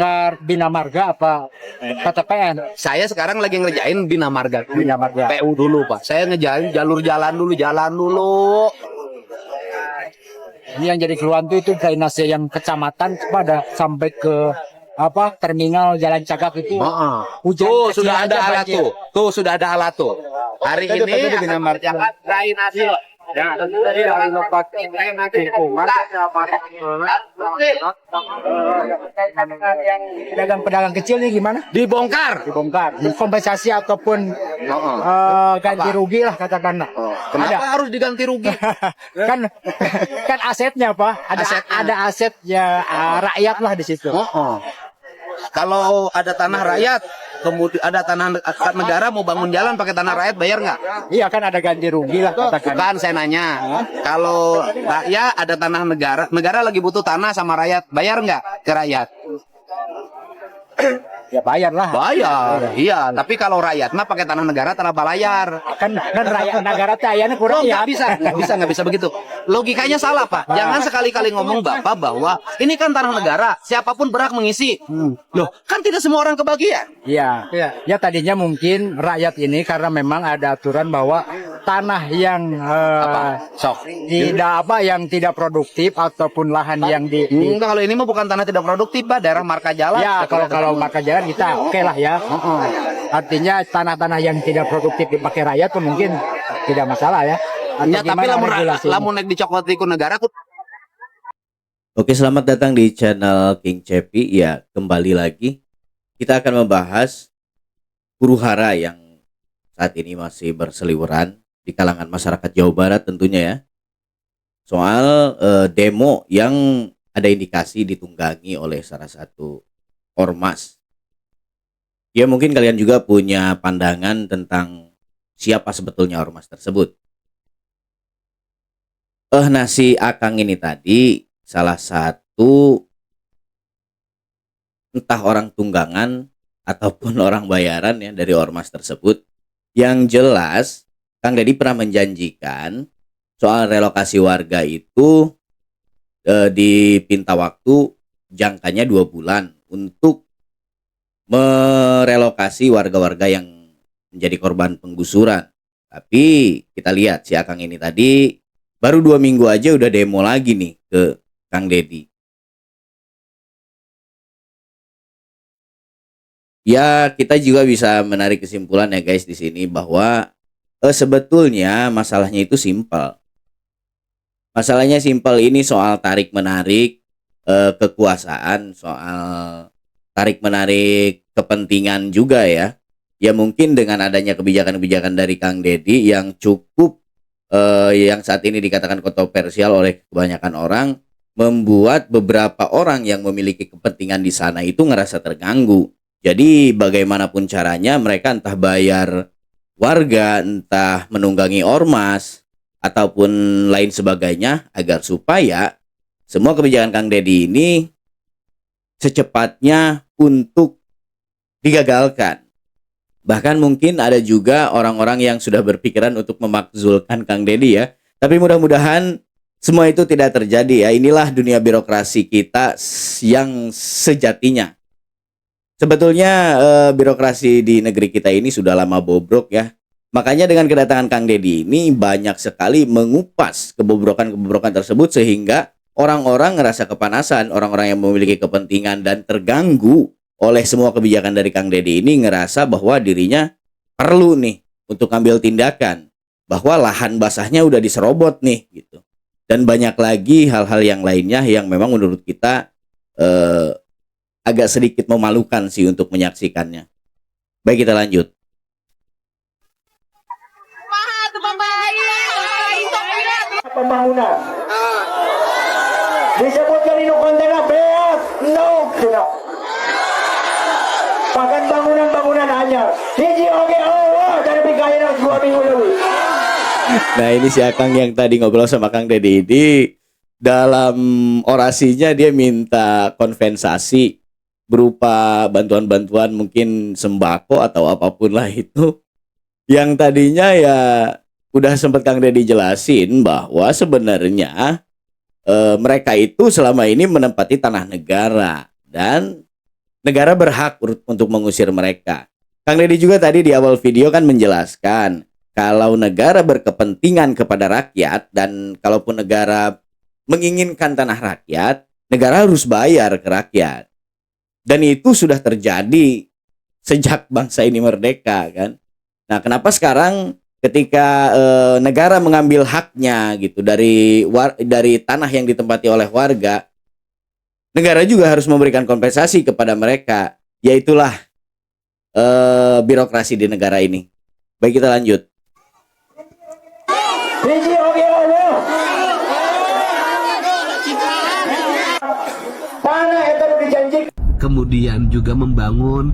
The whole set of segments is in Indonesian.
daftar Bina Marga apa KTPN? Saya sekarang lagi ngerjain Bina Marga. Bina Marga. PU dulu, Pak. Saya ngejain jalur jalan dulu. Ini yang jadi keluhan itu drainase yang kecamatan pada sampai ke apa terminal Jalan Cagak itu. Hujan Tuh kecil sudah ada aja alat banjir. tuh. Tuh sudah ada alat tuh. Hari ini akan mengerjakan drainase. Ya, dari lokasi lingkungan pedagang-pedagang kecil nih gimana? Dibongkar. Kompensasi ataupun ganti rugi lah katakanlah. Kenapa harus diganti rugi? kan asetnya Pak, ada asetnya rakyat lah di situ. Kalau ada tanah rakyat, kemudian ada tanah negara mau bangun jalan pakai tanah rakyat, bayar nggak? Iya kan ada ganti rugi lah katakan. Bukan, saya nanya. Kalau rakyat ada tanah negara lagi butuh tanah sama rakyat, bayar nggak ke rakyat? Ya bayar lah. Bayar, iya. Tapi kalau rakyat mah pakai tanah negara tanpa bayar. Kan rakyat negara tayanya kurang ya. Nggak bisa begitu. Logikanya salah, Pak. Jangan sekali-kali ngomong Bapak bahwa ini kan tanah negara, siapapun berhak mengisi. Loh, kan tidak semua orang kebagian. Iya. Ya tadinya mungkin rakyat ini karena memang ada aturan bahwa tanah yang yang tidak produktif ataupun lahan yang Enggak, kalau ini mah bukan tanah tidak produktif, Pak, daerah marka jalan. Ya, kalau marka jalan kita oke lah ya. Artinya tanah-tanah yang tidak produktif dipakai rakyat pun mungkin tidak masalah ya. Ya, tapi lamun naik dicokoti ku negara ku. Oke, selamat datang di channel King Cepi. Ya, kembali lagi kita akan membahas huru-hara yang saat ini masih berseliweran di kalangan masyarakat Jawa Barat tentunya ya. Soal demo yang ada indikasi ditunggangi oleh salah satu ormas. Ya, mungkin kalian juga punya pandangan tentang siapa sebetulnya ormas tersebut. Si Akang ini tadi salah satu entah orang tunggangan ataupun orang bayaran ya dari ormas tersebut. Yang jelas Kang Deddy pernah menjanjikan soal relokasi warga itu dipinta waktu jangkanya 2 bulan untuk merelokasi warga-warga yang menjadi korban penggusuran. Tapi kita lihat si Akang ini tadi baru 2 minggu aja udah demo lagi nih ke Kang Deddy. Ya, kita juga bisa menarik kesimpulan ya guys di sini bahwa sebetulnya masalahnya itu simpel. Masalahnya simpel, ini soal tarik menarik kekuasaan, soal tarik menarik kepentingan juga ya. Ya mungkin dengan adanya kebijakan-kebijakan dari Kang Deddy yang cukup yang saat ini dikatakan kontroversial oleh kebanyakan orang, membuat beberapa orang yang memiliki kepentingan di sana itu ngerasa terganggu. Jadi bagaimanapun caranya mereka entah bayar warga, entah menunggangi ormas ataupun lain sebagainya agar supaya semua kebijakan Kang Deddy ini secepatnya untuk digagalkan. Bahkan mungkin ada juga orang-orang yang sudah berpikiran untuk memakzulkan Kang Deddy ya. Tapi mudah-mudahan semua itu tidak terjadi ya. Inilah dunia birokrasi kita yang sejatinya. Sebetulnya birokrasi di negeri kita ini sudah lama bobrok ya. Makanya dengan kedatangan Kang Deddy ini banyak sekali mengupas kebobrokan-kebobrokan tersebut sehingga orang-orang ngerasa kepanasan, orang-orang yang memiliki kepentingan dan terganggu oleh semua kebijakan dari Kang Deddy ini ngerasa bahwa dirinya perlu nih untuk ambil tindakan, bahwa lahan basahnya udah diserobot nih gitu. Dan banyak lagi hal-hal yang lainnya yang memang menurut kita agak sedikit memalukan sih untuk menyaksikannya. Baik, kita lanjut. Pembangunan disebutkan itu konten beak no. Bahkan bangunan hanya hiji oke dari pikairan 2 minggu lebih. Nah, ini si Akang yang tadi ngobrol sama Kang Deddy ini, dalam orasinya dia minta kompensasi berupa bantuan-bantuan mungkin sembako atau apapun lah itu. Yang tadinya ya udah sempat Kang Deddy jelasin bahwa sebenarnya mereka itu selama ini menempati tanah negara dan negara berhak untuk mengusir mereka. Kang Deddy juga tadi di awal video kan menjelaskan kalau negara berkepentingan kepada rakyat dan kalaupun negara menginginkan tanah rakyat, negara harus bayar ke rakyat. Dan itu sudah terjadi sejak bangsa ini merdeka kan. Nah, kenapa sekarang ketika negara mengambil haknya gitu dari tanah yang ditempati oleh warga, negara juga harus memberikan kompensasi kepada mereka. Yaitulah birokrasi di negara ini. Baik, kita lanjut. Hiji oge Allah. Tanah itu dijanjikan. Kemudian juga membangun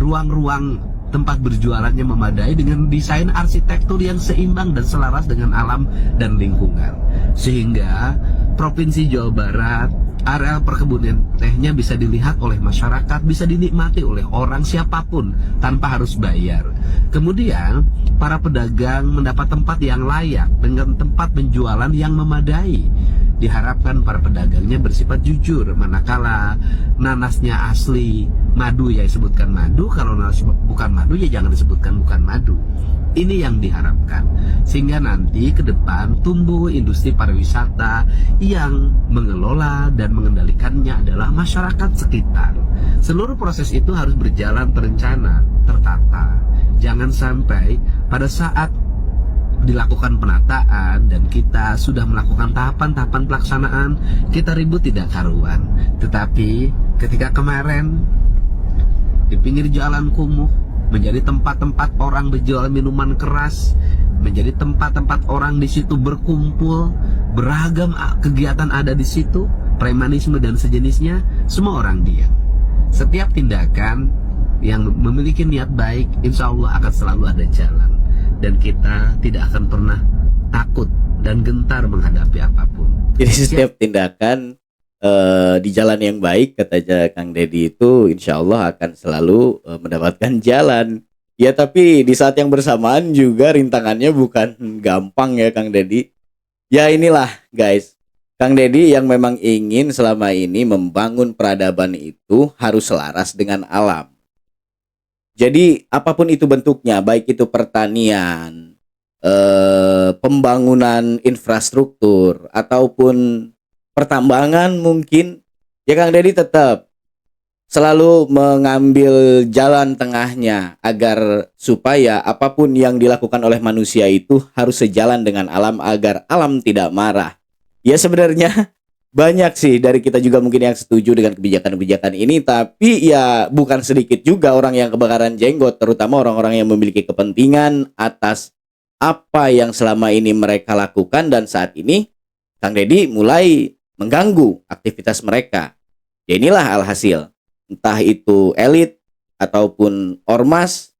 ruang-ruang tempat berjualannya memadai dengan desain arsitektur yang seimbang dan selaras dengan alam dan lingkungan. Sehingga Provinsi Jawa Barat, areal perkebunan tehnya bisa dilihat oleh masyarakat, bisa dinikmati oleh orang siapapun tanpa harus bayar. Kemudian para pedagang mendapat tempat yang layak dengan tempat penjualan yang memadai. Diharapkan para pedagangnya bersifat jujur, manakala nanasnya asli madu ya disebutkan madu, kalau nanas bukan madu ya jangan disebutkan bukan madu. Ini yang diharapkan, sehingga nanti ke depan tumbuh industri pariwisata yang mengelola dan mengendalikannya adalah masyarakat sekitar. Seluruh proses itu harus berjalan terencana, tertata. Jangan sampai pada saat dilakukan penataan dan kita sudah melakukan tahapan-tahapan pelaksanaan, kita ribut tidak karuan. Tetapi ketika kemarin di pinggir jalan kumuh menjadi tempat-tempat orang berjual minuman keras, menjadi tempat-tempat orang di situ berkumpul, beragam kegiatan ada di situ, premanisme dan sejenisnya, semua orang diam. Setiap tindakan yang memiliki niat baik, insya Allah akan selalu ada jalan. Dan kita tidak akan pernah takut dan gentar menghadapi apapun. Jadi setiap tindakan di jalan yang baik, kata Kang Deddy, itu insya Allah akan selalu mendapatkan jalan. Ya, tapi di saat yang bersamaan juga rintangannya bukan gampang ya Kang Deddy. Ya inilah guys, Kang Deddy yang memang ingin selama ini membangun peradaban itu harus selaras dengan alam. Jadi apapun itu bentuknya, baik itu pertanian, pembangunan infrastruktur, ataupun pertambangan mungkin, ya Kang Deddy tetap selalu mengambil jalan tengahnya agar supaya apapun yang dilakukan oleh manusia itu harus sejalan dengan alam agar alam tidak marah. Ya sebenarnya banyak sih dari kita juga mungkin yang setuju dengan kebijakan-kebijakan ini, tapi ya bukan sedikit juga orang yang kebakaran jenggot, terutama orang-orang yang memiliki kepentingan atas apa yang selama ini mereka lakukan, dan saat ini Kang Deddy mulai mengganggu aktivitas mereka. Ya inilah alhasil, entah itu elit ataupun ormas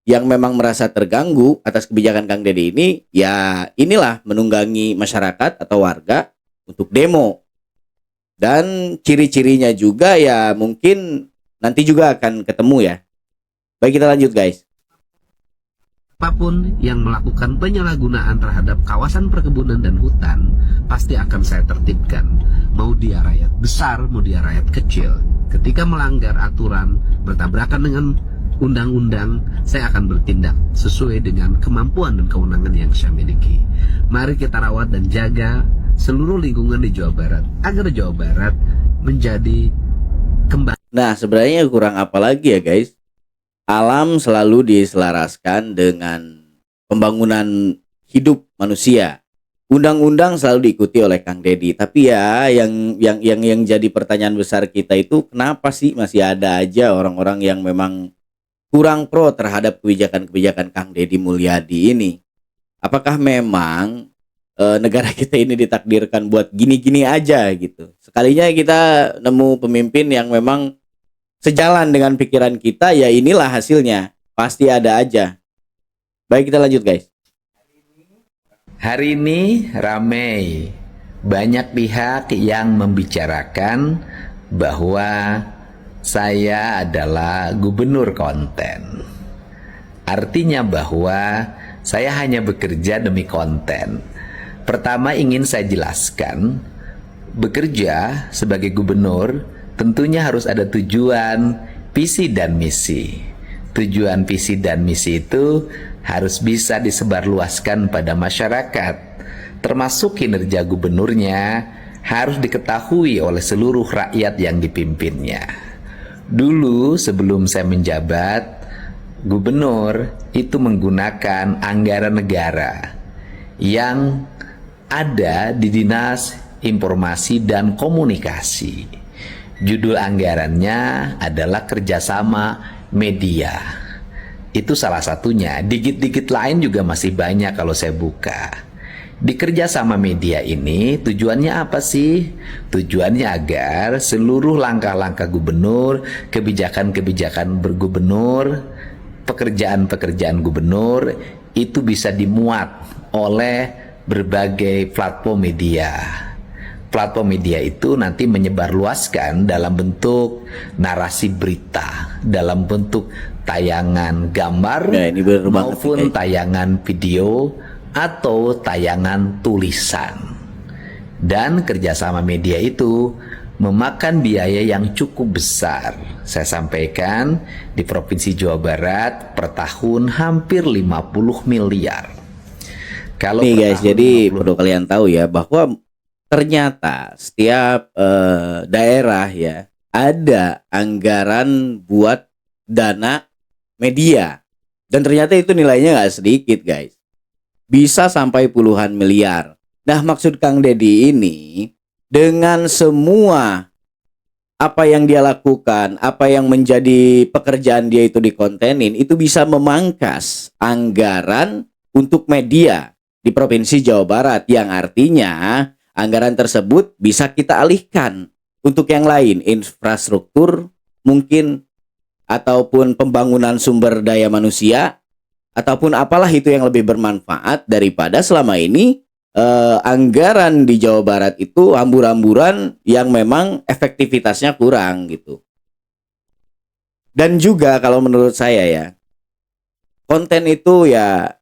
yang memang merasa terganggu atas kebijakan Kang Deddy ini, ya inilah menunggangi masyarakat atau warga untuk demo. Dan ciri-cirinya juga ya mungkin nanti juga akan ketemu ya. Baik, kita lanjut guys. Apapun yang melakukan penyalahgunaan terhadap kawasan perkebunan dan hutan pasti akan saya tertibkan. Mau dia rakyat besar, mau dia rakyat kecil. Ketika melanggar aturan, bertabrakan dengan undang-undang, saya akan bertindak sesuai dengan kemampuan dan kewenangan yang saya miliki. Mari kita rawat dan jaga seluruh lingkungan di Jawa Barat agar Jawa Barat menjadi kembali. Nah, sebenarnya kurang apa lagi ya guys? Alam selalu diselaraskan dengan pembangunan hidup manusia. Undang-undang selalu diikuti oleh Kang Deddy. Tapi ya yang jadi pertanyaan besar kita itu, kenapa sih masih ada aja orang-orang yang memang kurang pro terhadap kebijakan-kebijakan Kang Deddy Mulyadi ini? Apakah memang negara kita ini ditakdirkan buat gini-gini aja gitu? Sekalinya kita nemu pemimpin yang memang sejalan dengan pikiran kita, ya inilah hasilnya. Pasti ada aja. Baik, kita lanjut guys. Hari ini ramai, banyak pihak yang membicarakan bahwa saya adalah gubernur konten. Artinya bahwa saya hanya bekerja demi konten. Pertama ingin saya jelaskan, bekerja sebagai gubernur tentunya harus ada tujuan, visi dan misi. Tujuan, visi dan misi itu harus bisa disebarluaskan pada masyarakat, termasuk kinerja gubernurnya harus diketahui oleh seluruh rakyat yang dipimpinnya. Dulu sebelum saya menjabat, gubernur itu menggunakan anggaran negara yang ada di Dinas Informasi dan Komunikasi. Judul anggarannya adalah kerjasama media. Itu salah satunya. Dikit-dikit lain juga masih banyak kalau saya buka. Di kerjasama media ini tujuannya apa sih? Tujuannya agar seluruh langkah-langkah gubernur, kebijakan-kebijakan bergubernur, pekerjaan-pekerjaan gubernur itu bisa dimuat oleh berbagai platform media. Platform media itu nanti menyebarluaskan dalam bentuk narasi berita, dalam bentuk tayangan gambar, Ya, ini bener banget maupun nih. tayangan video atau tayangan tulisan. Dan kerjasama media itu memakan biaya yang cukup besar. Saya sampaikan di Provinsi Jawa Barat per tahun hampir 50 miliar. Kalau Nih per guys, tahun jadi 50 perlu kalian tahu ya bahwa ternyata setiap daerah ya ada anggaran buat dana media, dan ternyata itu nilainya nggak sedikit guys, bisa sampai puluhan miliar. Nah, maksud Kang Deddy ini dengan semua apa yang dia lakukan, apa yang menjadi pekerjaan dia itu dikontenin, itu bisa memangkas anggaran untuk media di Provinsi Jawa Barat, yang artinya anggaran tersebut bisa kita alihkan untuk yang lain, infrastruktur mungkin, ataupun pembangunan sumber daya manusia, ataupun apalah itu yang lebih bermanfaat daripada selama ini anggaran di Jawa Barat itu hambur-hamburan yang memang efektivitasnya kurang gitu. Dan juga kalau menurut saya ya, konten itu ya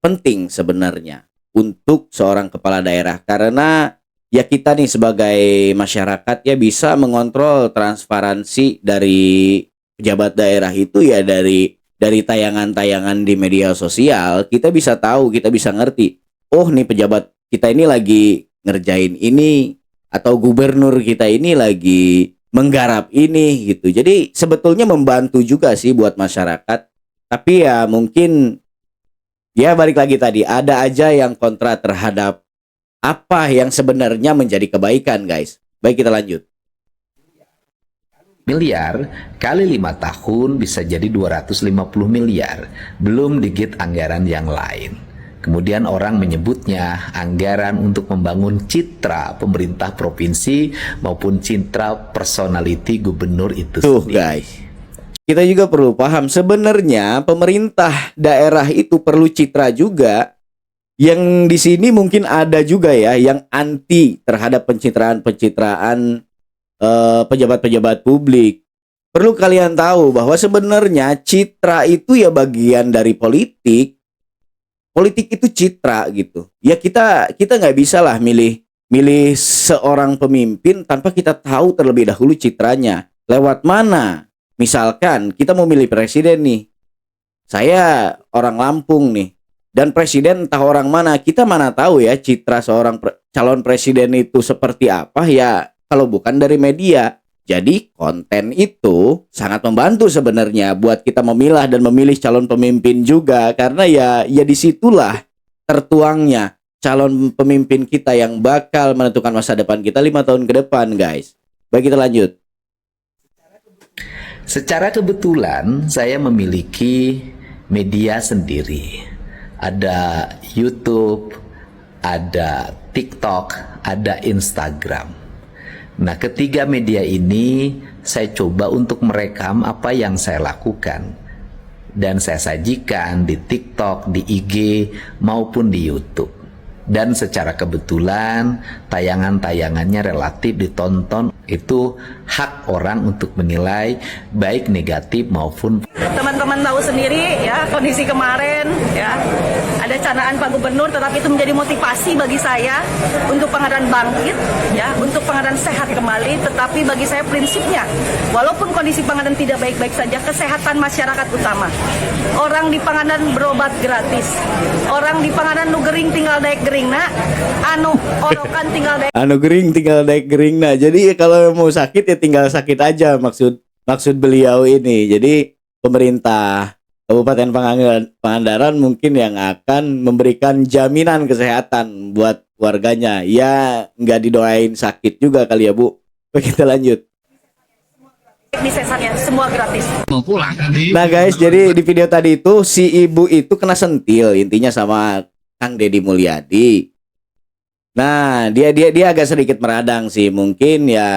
penting sebenarnya untuk seorang kepala daerah, karena ya kita nih sebagai masyarakat ya bisa mengontrol transparansi dari pejabat daerah itu ya dari tayangan-tayangan di media sosial. Kita bisa tahu, kita bisa ngerti, oh nih pejabat kita ini lagi ngerjain ini, atau gubernur kita ini lagi menggarap ini gitu. Jadi sebetulnya membantu juga sih buat masyarakat. Tapi ya mungkin ya balik lagi tadi, ada aja yang kontra terhadap apa yang sebenarnya menjadi kebaikan guys. Baik, kita lanjut. miliar kali 5 tahun bisa jadi 250 miliar, belum digit anggaran yang lain. Kemudian orang menyebutnya anggaran untuk membangun citra pemerintah provinsi maupun citra personality gubernur itu Tuh sendiri. guys, kita juga perlu paham sebenarnya pemerintah daerah itu perlu citra juga. Yang di sini mungkin ada juga ya yang anti terhadap pencitraan pejabat-pejabat publik. Perlu kalian tahu bahwa sebenarnya citra itu ya bagian dari politik. Politik itu citra gitu. Ya kita nggak bisa lah milih seorang pemimpin tanpa kita tahu terlebih dahulu citranya. Lewat mana? Misalkan kita mau milih presiden nih. Saya orang Lampung nih. Dan presiden entah orang mana. Kita mana tahu ya citra seorang calon presiden itu seperti apa ya kalau bukan dari media. Jadi konten itu sangat membantu sebenarnya buat kita memilah dan memilih calon pemimpin juga, karena ya disitulah tertuangnya calon pemimpin kita yang bakal menentukan masa depan kita 5 tahun ke depan guys. Baik, kita lanjut. Secara kebetulan saya memiliki media sendiri. Ada YouTube, ada TikTok, ada Instagram. Nah, ketiga media ini saya coba untuk merekam apa yang saya lakukan. Dan saya sajikan di TikTok, di IG, maupun di YouTube. Dan secara kebetulan tayangan-tayangannya relatif ditonton. Itu hak orang untuk menilai baik negatif maupun teman-teman tahu sendiri ya kondisi kemarin ya, ada ada canaan Pak Gubernur, tetapi itu menjadi motivasi bagi saya untuk Pangandaran bangkit, ya, untuk Pangandaran sehat kembali. Tetapi bagi saya prinsipnya, walaupun kondisi Pangandaran tidak baik-baik saja, kesehatan masyarakat utama. Orang di Pangandaran berobat gratis, orang di Pangandaran nu gering tinggal daek gering, nak, anu orokan tinggal daek. Anu gering tinggal naik gering. Nah, jadi kalau mau sakit ya tinggal sakit aja, maksud beliau ini. Jadi pemerintah Kabupaten Pangandaran mungkin yang akan memberikan jaminan kesehatan buat warganya. Ya nggak didoain sakit juga kali ya, Bu. Oke, kita lanjut. Di sesarnya semua gratis. Mau pulang kan? Nah guys, jadi di video tadi itu si ibu itu kena sentil intinya sama Kang Deddy Mulyadi. Nah, dia agak sedikit meradang sih, mungkin ya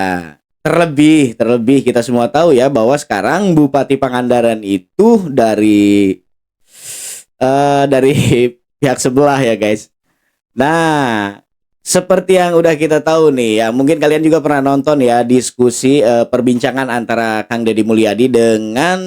terlebih kita semua tahu ya bahwa sekarang Bupati Pangandaran itu dari pihak sebelah ya guys. Nah, seperti yang udah kita tahu nih ya, mungkin kalian juga pernah nonton ya diskusi perbincangan antara Kang Deddy Mulyadi dengan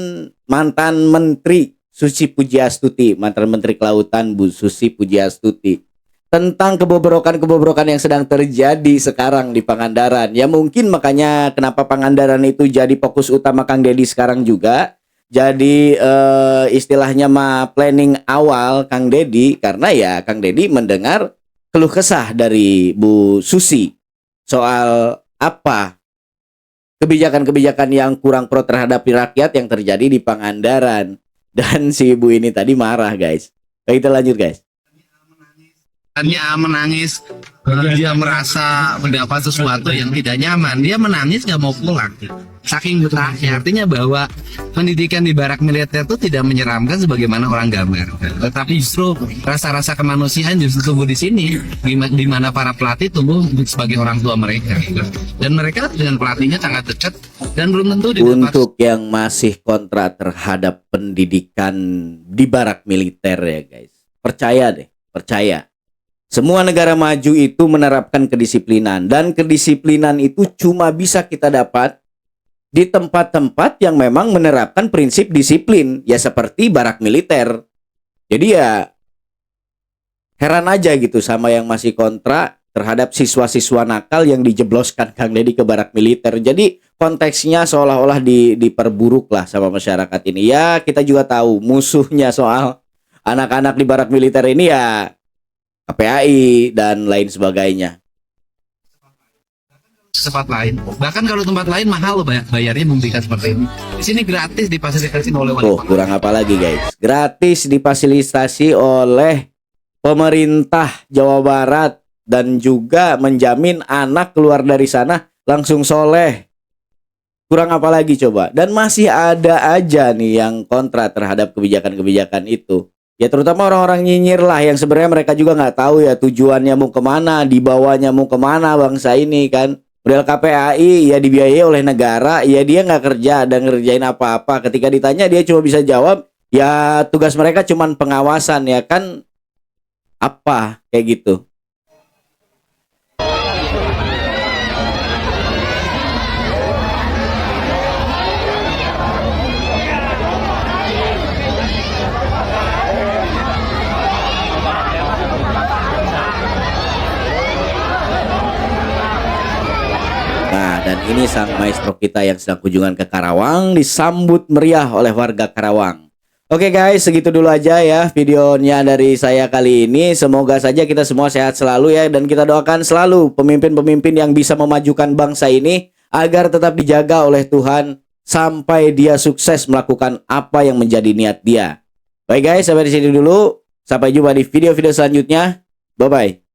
mantan Menteri Susi Pujiastuti, mantan Menteri Kelautan Bu Susi Pujiastuti, tentang kebobrokan yang sedang terjadi sekarang di Pangandaran. Ya mungkin makanya kenapa Pangandaran itu jadi fokus utama Kang Deddy sekarang juga. Jadi istilahnya planning awal Kang Deddy, karena ya Kang Deddy mendengar keluh kesah dari Bu Susi soal apa kebijakan-kebijakan yang kurang pro terhadap rakyat yang terjadi di Pangandaran. Dan si ibu ini tadi marah guys. Baik, kita lanjut guys. Dia menangis, dia merasa mendapat sesuatu yang tidak nyaman, dia menangis nggak mau pulang, saking betahnya. Artinya bahwa pendidikan di barak militer itu tidak menyeramkan sebagaimana orang gambar, tetapi justru rasa-rasa kemanusiaan justru tumbuh di sini, di mana para pelatih tumbuh sebagai orang tua mereka, dan mereka dengan pelatihnya sangat dekat dan belum tentu didapat. Untuk yang masih kontra terhadap pendidikan di barak militer ya guys, percaya deh, percaya. Semua negara maju itu menerapkan kedisiplinan, dan kedisiplinan itu cuma bisa kita dapat di tempat-tempat yang memang menerapkan prinsip disiplin, ya seperti barak militer. Jadi ya heran aja gitu sama yang masih kontra terhadap siswa-siswa nakal yang dijebloskan Kang Deddy ke barak militer. Jadi konteksnya seolah-olah diperburuk lah sama masyarakat ini. Ya kita juga tahu musuhnya soal anak-anak di barak militer ini ya KPAI dan lain sebagainya. Tempat lain, bahkan kalau tempat lain mahal loh bayarnya memberikan seperti ini. Di sini gratis difasilitasi oleh wali kota. Kurang apa lagi guys? Gratis difasilitasi oleh pemerintah Jawa Barat dan juga menjamin anak keluar dari sana langsung soleh. Kurang apa lagi coba? Dan masih ada aja nih yang kontra terhadap kebijakan-kebijakan itu. Ya terutama orang-orang nyinyir lah yang sebenarnya mereka juga nggak tahu ya tujuannya mau kemana, dibawanya mau kemana bangsa ini kan. Model KPAI ya dibiayai oleh negara, ya dia nggak kerja dan ngerjain apa-apa. Ketika ditanya dia cuma bisa jawab, ya tugas mereka cuma pengawasan ya kan, apa kayak gitu. Dan ini sang maestro kita yang sedang kunjungan ke Karawang disambut meriah oleh warga Karawang. Oke guys, segitu dulu aja ya videonya dari saya kali ini. Semoga saja kita semua sehat selalu ya, dan kita doakan selalu pemimpin-pemimpin yang bisa memajukan bangsa ini agar tetap dijaga oleh Tuhan sampai dia sukses melakukan apa yang menjadi niat dia. Baik guys, sampai di sini dulu. Sampai jumpa di video-video selanjutnya. Bye bye.